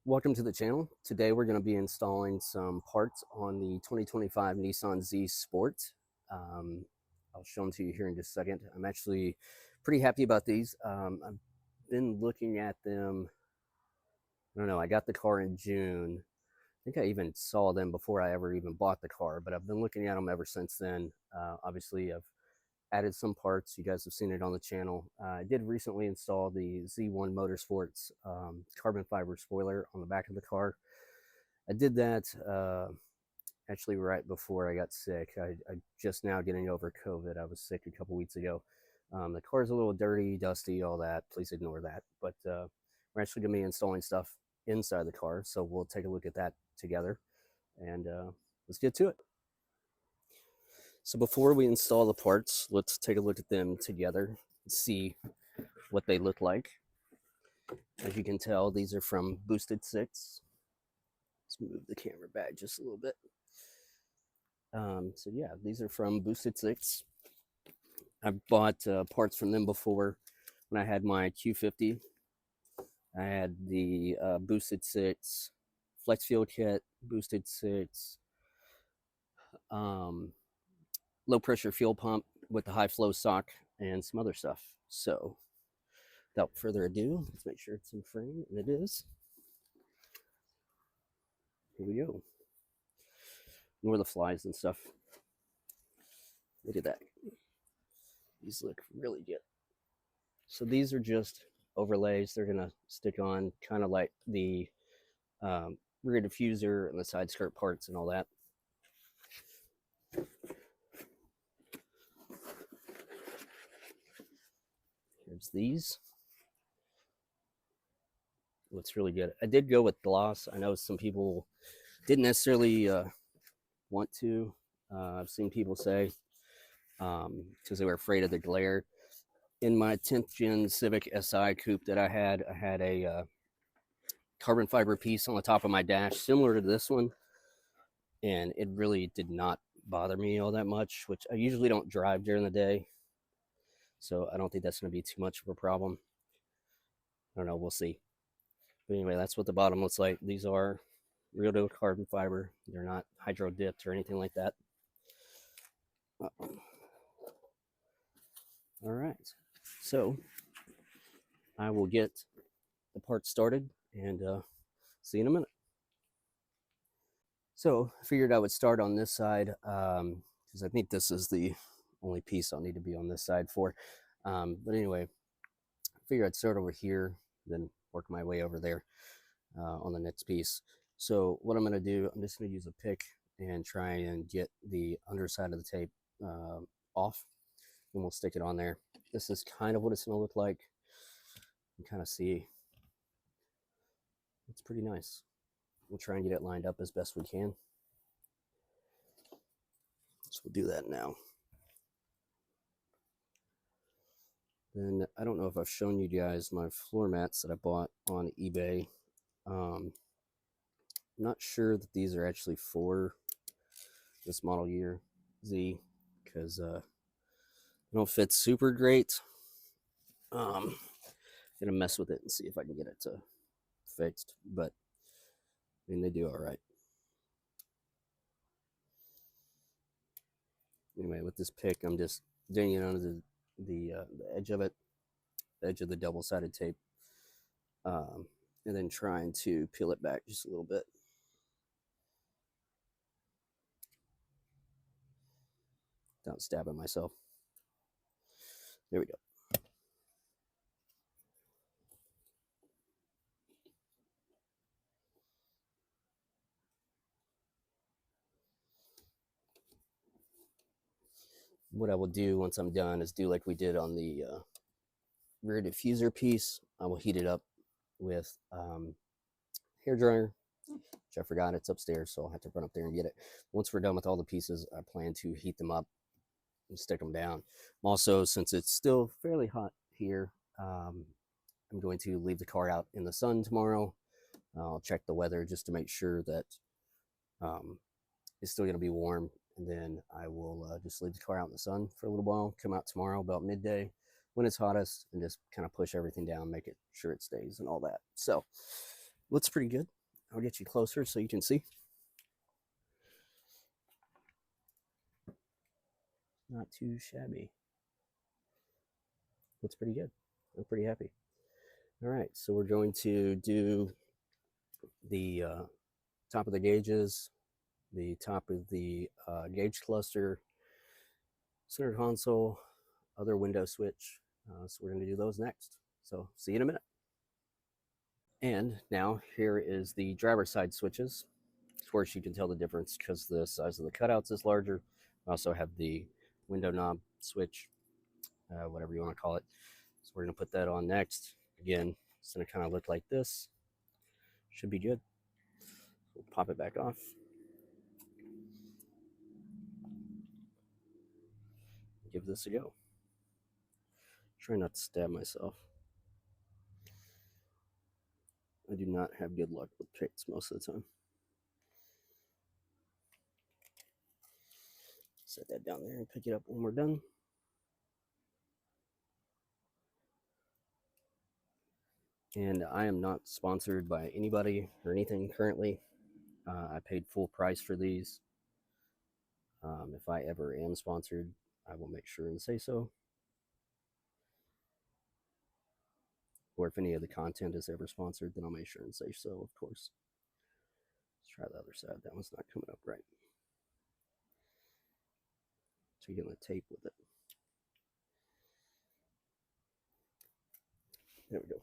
Welcome to the channel. Today we're going to be installing some parts on the 2025 Nissan Z Sport. I'll show them to you here in just a second. I'm actually pretty happy about these. I've been looking at them. I don't know, I got the car in June. I think I even saw them before I ever even bought the car, but I've been looking at them ever since then. Obviously, I've added some parts. You guys have seen it on the channel. I did recently install the Z1 Motorsports carbon fiber spoiler on the back of the car. I did that actually right before I got sick. I just now getting over COVID. I was sick a couple weeks ago. The car's a little dirty, dusty, all that. Please ignore that. But we're actually going to be installing stuff inside the car, so we'll take a look at that together, and let's get to it. So before we install the parts, let's take a look at them together and see what they look like. As you can tell, these are from Boosted 6. Let's move the camera back just a little bit. So yeah, these are from Boosted 6. I've bought parts from them before. When I had my Q50, I had the Boosted 6 Flex Fuel Kit, Boosted 6, low pressure fuel pump with the high flow sock, and some other stuff. So without further ado, let's make sure it's in frame, and it is. Here we go. Ignore the flies and stuff. Look at that. These look really good. So these are just overlays. They're gonna stick on kind of like the rear diffuser and the side skirt parts and all that. Here's these. Looks really good. I did go with gloss. I know some people didn't necessarily want to. I've seen people say because they were afraid of the glare. In my 10th gen Civic Si coupe that I had a carbon fiber piece on the top of my dash similar to this one, and it really did not bother me all that much, which I usually don't drive during the day, so I don't think that's going to be too much of a problem. I don't know, we'll see. But anyway, that's what the bottom looks like. These are real deal carbon fiber. They're not hydro dipped or anything like that. All right, so I will get the parts started and see you in a minute. So I figured I would start on this side because I think this is the only piece I'll need to be on this side for. But anyway, I figured I'd start over here, then work my way over there on the next piece. So what I'm going to do, I'm just going to use a pick and try and get the underside of the tape off, and we'll stick it on there. This is kind of what it's going to look like. You can kind of see it's pretty nice. We'll try and get it lined up as best we can. So we'll do that now. Then I don't know if I've shown you guys my floor mats that I bought on eBay. I'm not sure that these are actually for this model year Z because they don't fit super great. I'm gonna mess with it and see if I can get it fixed, but I mean they do all right. Anyway, with this pick, I'm just doing it under the edge of it, the edge of the double-sided tape, and then trying to peel it back just a little bit. Without stabbing myself. There we go. What I will do once I'm done is do like we did on the rear diffuser piece. I will heat it up with hair dryer, which I forgot it's upstairs, so I'll have to run up there and get it. Once we're done with all the pieces, I plan to heat them up and stick them down. Also, since it's still fairly hot here, I'm going to leave the car out in the sun tomorrow. I'll check the weather just to make sure that it's still going to be warm, and then I will just leave the car out in the sun for a little while, come out tomorrow about midday when it's hottest, and just kind of push everything down, make it sure it stays and all that. So looks pretty good. I'll get you closer so you can see. Not too shabby. Looks pretty good. I'm pretty happy. All right, so we're going to do the top of the gauges, the top of the gauge cluster, center console, other window switch. So we're going to do those next. So see you in a minute. And now here is the driver's side switches. Of course, you can tell the difference because the size of the cutouts is larger. We also have the window knob switch, whatever you want to call it. So we're going to put that on next. Again, it's going to kind of look like this. Should be good. We'll pop it back off. Give this a go. Try not to stab myself. I do not have good luck with picks most of the time. Set that down there and pick it up when we're done. And I am not sponsored by anybody or anything currently. I paid full price for these. If I ever am sponsored, I will make sure and say so. Or if any of the content is ever sponsored, then I'll make sure and say so, of course. Let's try the other side. That one's not coming up right. So you're going to tape with it. There we go.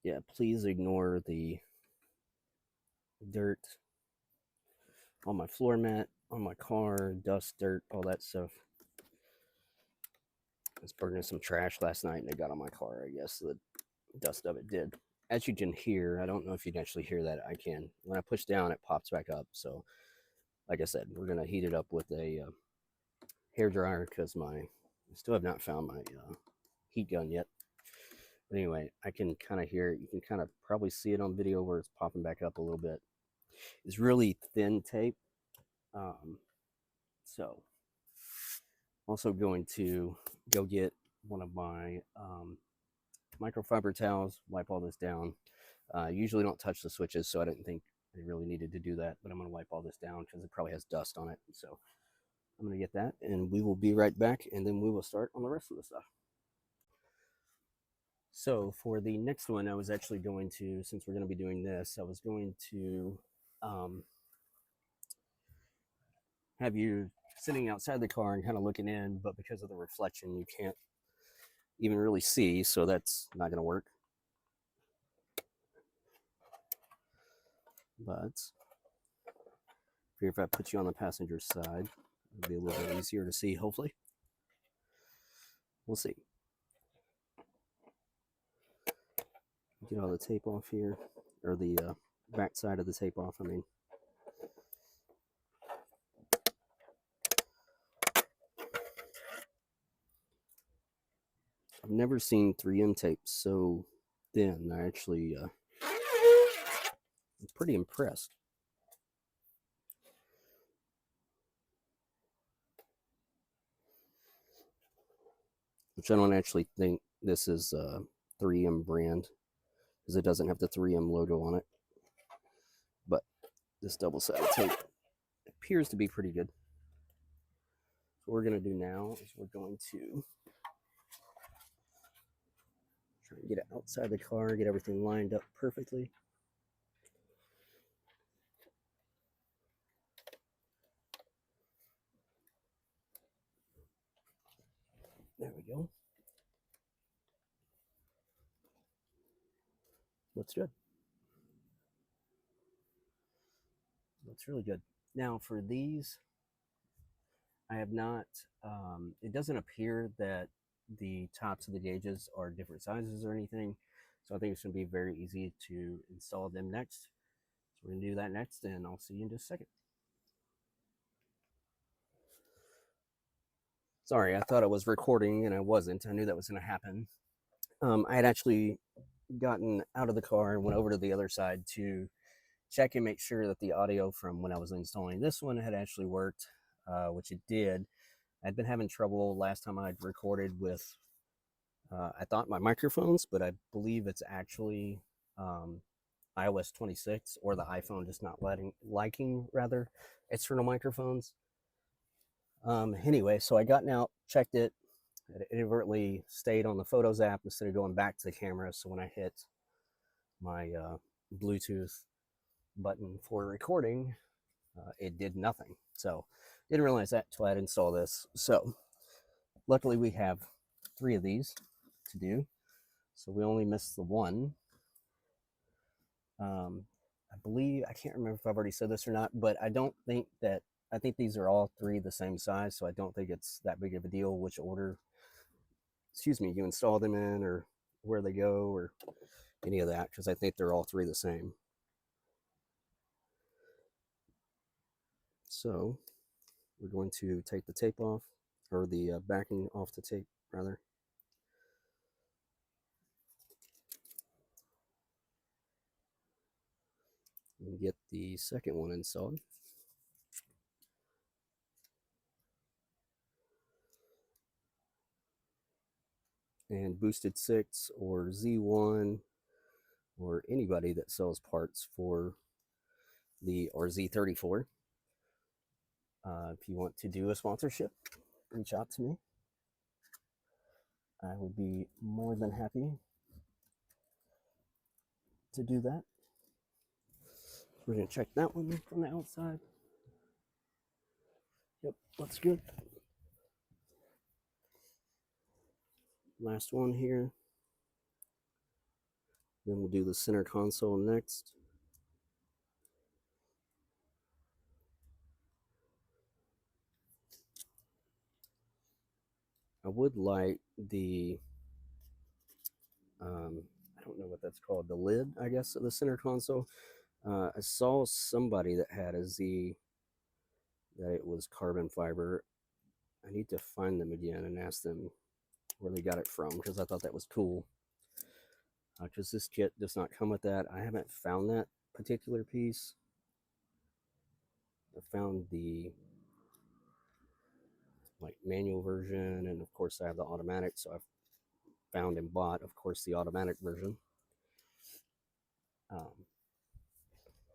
Yeah, please ignore the dirt on my floor mat, on my car, dust, dirt, all that stuff. I was burning some trash last night and it got on my car. I guess the dust of it did. As you can hear, I don't know if you can actually hear that. I can. When I push down, it pops back up. So, like I said, we're going to heat it up with a hair dryer because I still have not found my heat gun yet. But anyway, I can kind of hear it. You can kind of probably see it on video where it's popping back up a little bit. It's really thin tape. So, also going to go get one of my microfiber towels, wipe all this down. Usually don't touch the switches, so I didn't think I really needed to do that, but I'm going to wipe all this down because it probably has dust on it. So I'm going to get that, and we will be right back, and then we will start on the rest of the stuff. So for the next one, I was actually going to, since we're going to be doing this, I was going to have you sitting outside the car and kind of looking in, but because of the reflection, you can't even really see, so that's not going to work. But if I put you on the passenger side, it'll be a little bit easier to see, hopefully. We'll see. Get all the tape off here, or the back side of the tape off, I mean. I've never seen 3M tape so thin. I actually I'm pretty impressed. Which I don't actually think this is a 3M brand because it doesn't have the 3M logo on it. But this double-sided tape appears to be pretty good. So what we're going to do now is we're going to try and get it outside the car, get everything lined up perfectly. There we go. Looks good. Looks really good. Now for these, I have not, it doesn't appear that the tops of the gauges are different sizes or anything. So I think it's going to be very easy to install them next. So we're going to do that next, and I'll see you in just a second. Sorry, I thought I was recording and I wasn't. I knew that was going to happen. I had actually gotten out of the car and went over to the other side to check and make sure that the audio from when I was installing this one had actually worked, which it did. I'd been having trouble last time I'd recorded with I thought my microphones, but I believe it's actually um, iOS 26 or the iPhone just not liking rather external microphones. Anyway, so I gotten out, checked it. It inadvertently stayed on the Photos app instead of going back to the camera. So when I hit my Bluetooth button for recording, it did nothing. So didn't realize that until I had installed this. So luckily we have 3 of these to do. So we only missed the one. I believe, I can't remember if I've already said this or not, but I think these are all 3 the same size. So I don't think it's that big of a deal which order, you install them in or where they go or any of that, because I think they're all 3 the same. So we're going to take the tape off, or the backing off the tape rather. And get the second one installed. And Boosted 6 or Z1 or anybody that sells parts for the or Z34. If you want to do a sponsorship, reach out to me. I would be more than happy to do that. We're going to check that one from the outside. Yep, looks good. Last one here. Then we'll do the center console next. I would like the, I don't know what that's called, the lid, I guess, of the center console. I saw somebody that had a Z that it was carbon fiber. I need to find them again and ask them where they got it from, because I thought that was cool. Because this kit does not come with that. I haven't found that particular piece. I found the manual version, and of course I have the automatic, so I've found and bought, of course, the automatic version.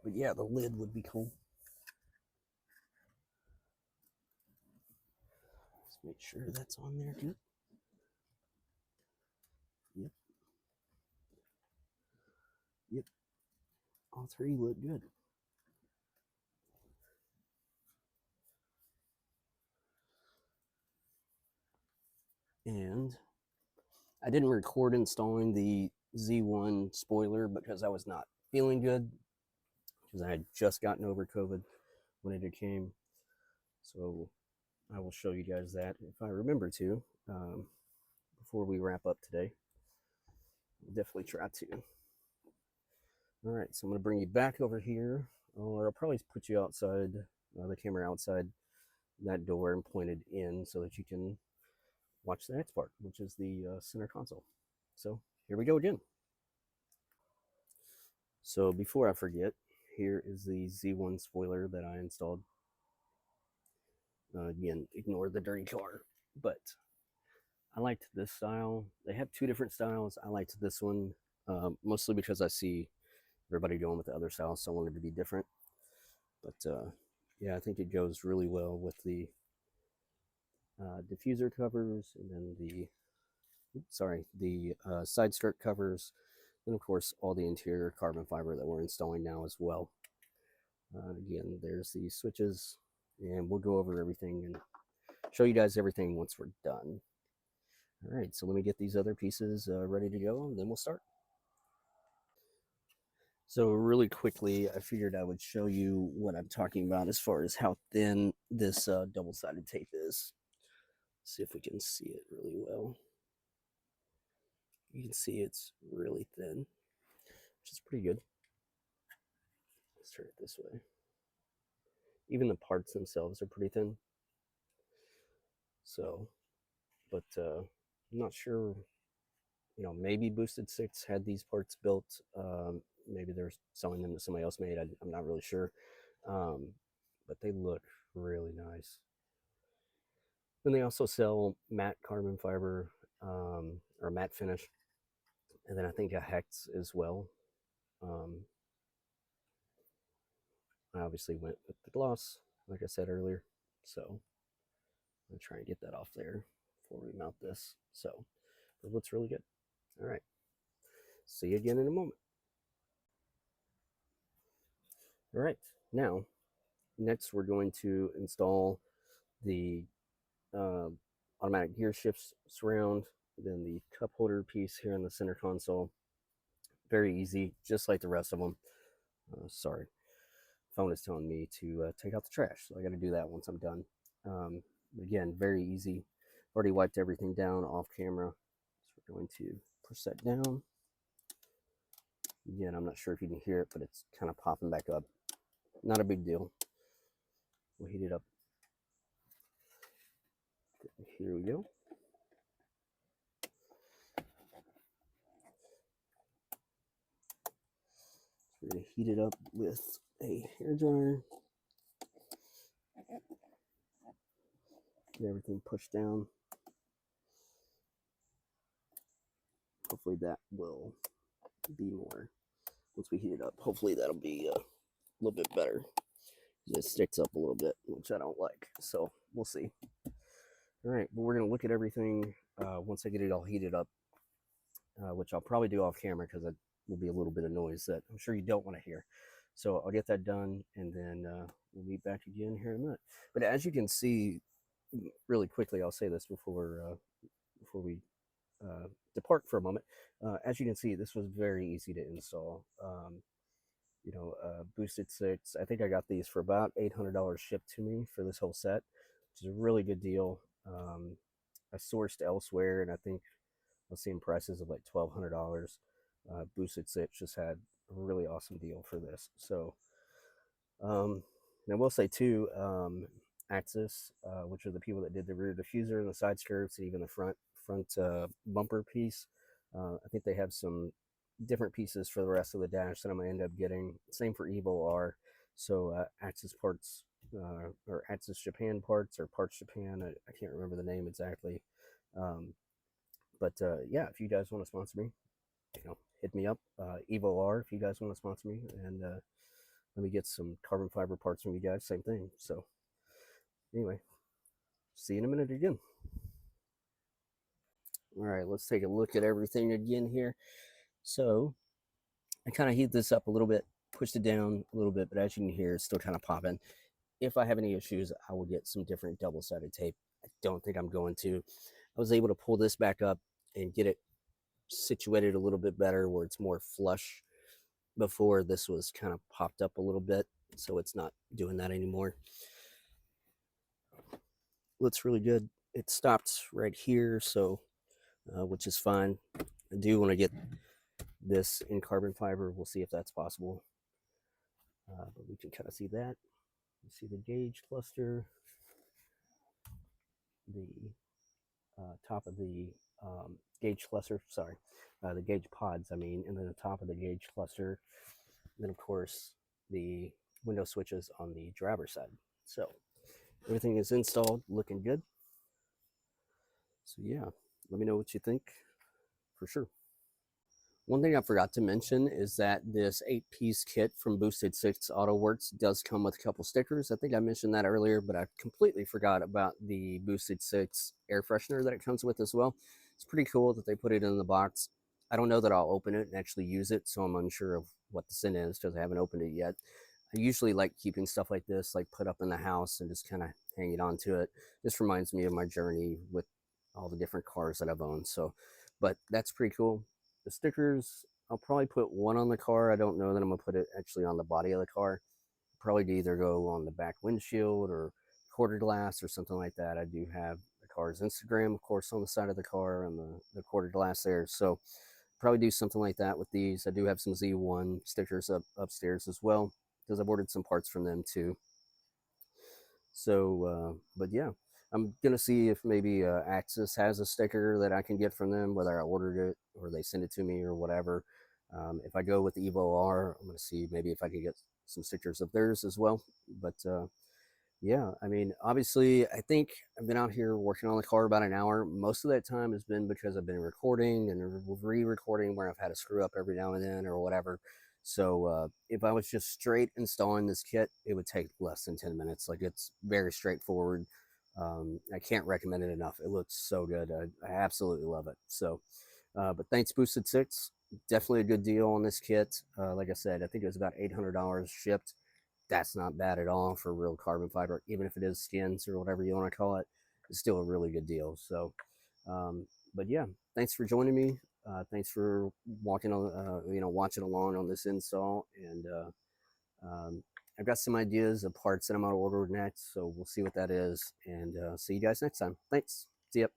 But yeah, the lid would be cool. Let's make sure that's on there good. Yep. Yep. All 3 look good. And I didn't record installing the Z1 spoiler because I was not feeling good, because I had just gotten over COVID when it came. So I will show you guys that if I remember to, before we wrap up today. I'll definitely try to. All right, so I'm going to bring you back over here, or I'll probably put you outside, the camera outside that door and pointed in so that you can watch the next part, which is the center console. So here we go again. So before I forget, here is the Z1 spoiler that I installed. Again, ignore the dirty car, but I liked this style. They have 2 different styles. I liked this one, mostly because I see everybody going with the other style, so I wanted to be different. But yeah, I think it goes really well with the diffuser covers, and then the side skirt covers, and of course all the interior carbon fiber that we're installing now as well. Again, there's the switches, and we'll go over everything and show you guys everything once we're done. All right, so let me get these other pieces ready to go, and then we'll start. So really quickly, I figured I would show you what I'm talking about as far as how thin this double-sided tape is. Let's see if we can see it really well. You can see it's really thin, which is pretty good. Let's turn it this way. Even the parts themselves are pretty thin. So, but I'm not sure, maybe Boosted 6 had these parts built. Maybe they're selling them to somebody else made. I'm not really sure. But they look really nice. Then they also sell matte carbon fiber or matte finish. And then I think a hex as well. Um, I obviously went with the gloss, like I said earlier. So I'm gonna try and get that off there before we mount this. So it looks really good. All right. See you again in a moment. All right. Now, next we're going to install the uh, automatic gear shifts surround, then the cup holder piece here in the center console. Very easy, just like the rest of them. Sorry, phone is telling me to take out the trash, so I got to do that once I'm done. Again, very easy. Already wiped everything down off camera, so we're going to push that down. Again, I'm not sure if you can hear it, but it's kind of popping back up. Not a big deal. We'll heat it up. Here we go. We're going to heat it up with a hair dryer. Get everything pushed down. Hopefully that will be more once we heat it up. Hopefully that'll be a little bit better. It sticks up a little bit, which I don't like. So we'll see. All right, but we're going to look at everything once I get it all heated up, which I'll probably do off camera because it will be a little bit of noise that I'm sure you don't want to hear. So I'll get that done, and then we'll be back again here in a minute. But as you can see, really quickly, I'll say this before we depart for a moment. As you can see, this was very easy to install. Boosted 6. I think I got these for about $800 shipped to me for this whole set, which is a really good deal. I sourced elsewhere, and I think I was seeing prices of like $1,200. Boosted 6 just had a really awesome deal for this. So, and I will say too, Axis, which are the people that did the rear diffuser and the side skirts and even the front bumper piece. I think they have some different pieces for the rest of the dash that I'm gonna end up getting. Same for Evo R. So Axis parts or Axis Japan parts or Parts Japan. I can't remember the name exactly. But yeah, if you guys want to sponsor me, hit me up. Evo R, if you guys want to sponsor me, and let me get some carbon fiber parts from you guys. Same thing. So anyway, see you in a minute again. All right, let's take a look at everything again here. So I kind of heat this up a little bit, pushed it down a little bit, but as you can hear, it's still kind of popping. If I have any issues, I will get some different double-sided tape. I don't think I'm going to. I was able to pull this back up and get it situated a little bit better where it's more flush. Before, this was kind of popped up a little bit, so it's not doing that anymore. Looks really good. It stopped right here, so which is fine. I do want to get this in carbon fiber. We'll see if that's possible. But we can kind of see that. You see the gauge cluster, the top of the gauge cluster, sorry, the gauge pods, I mean, and then the top of the gauge cluster. And then, of course, the window switches on the driver's side. So everything is installed, looking good. So yeah, let me know what you think for sure. One thing I forgot to mention is that this 8-piece kit from Boosted 6 Autowerks does come with a couple stickers. I think I mentioned that earlier, but I completely forgot about the Boosted 6 air freshener that it comes with as well. It's pretty cool that they put it in the box. I don't know that I'll open it and actually use it, so I'm unsure of what the scent is because I haven't opened it yet. I usually like keeping stuff like this, like put up in the house and just kind of hanging on to it. This reminds me of my journey with all the different cars that I've owned. So, but that's pretty cool. The stickers, I'll probably put one on the car. I don't know that I'm gonna put it actually on the body of the car. Probably to either go on the back windshield or quarter glass or something like that. I do have the car's Instagram, of course, on the side of the car and the quarter glass there. So probably do something like that with these. I do have some Z1 stickers upstairs as well because I've ordered some parts from them too. So, but yeah, I'm gonna see if maybe Axis has a sticker that I can get from them, whether I ordered it or they send it to me or whatever. If I go with the Evo R, I'm gonna see maybe if I can get some stickers of theirs as well. But Yeah, I mean, obviously, I think I've been out here working on the car about an hour. Most of that time has been because I've been recording and re-recording where I've had to screw up every now and then or whatever. So if I was just straight installing this kit, it would take less than 10 minutes. Like it's very straightforward. I can't recommend it enough. It looks so good. I absolutely love it. So, but thanks, Boosted Six. Definitely a good deal on this kit. Like I said, I think it was about $800 shipped. That's not bad at all for real carbon fiber, even if it is skins or whatever you want to call it. It's still a really good deal. So, but yeah, thanks for joining me. Thanks for walking on, watching along on this install. And I've got some ideas of parts that I'm going to order next. So we'll see what that is. And see you guys next time. Thanks. See ya.